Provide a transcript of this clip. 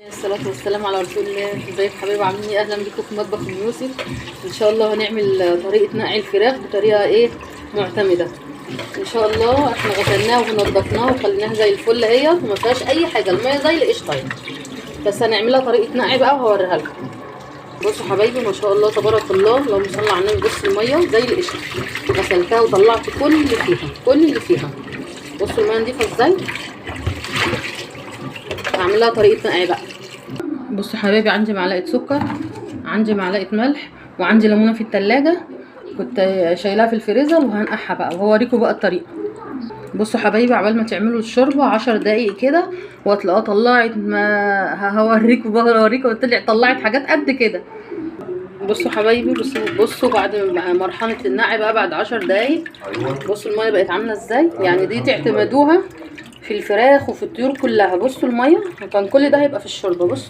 الصلاة والسلام على رسول الله. ازيك حبايبي عاملين ايه؟ اهلا بيكم في مطبخ ام يوسف. ان شاء الله هنعمل طريقة نقع الفراخ بطريقة معتمدة. ان شاء الله احنا غسلناها ونضفناها وخليناها زي الفل اهي وما فيهاش اي حاجة، المية زي القشطة بس هنعملها طريقة نقع بقى وهوريها لكم. بصوا حبايبي ما شاء الله تبارك الله، اللهم صل على النبي. بصوا المية زي القشطة، غسلتها وطلعت كل اللي فيها. بصوا المية نضيفة ازاي. هعمل لها طريقة نقع بقى. بصوا حبايبي عندي معلقه سكر، عندي معلقه ملح، وعندي ليمونه في التلاجة كنت شايلاها في الفريزر وهنقعها بقى وهوريكم بقى الطريقه. بصوا حبايبي عبال ما تعملوا الشوربه 10 دقايق كده وهتلاقوها طلعت، ما هوريكم بقى طلعت حاجات قد كده. بصوا حبايبي بصوا بعد مرحله النقع بقى بعد 10 دقايق بصوا الميه بقت عامله ازاي. يعني دي تعتمدوها في الفراخ وفي الطيور كلها. بصوا الميه كان كل ده هيبقى في الشوربه. بصوا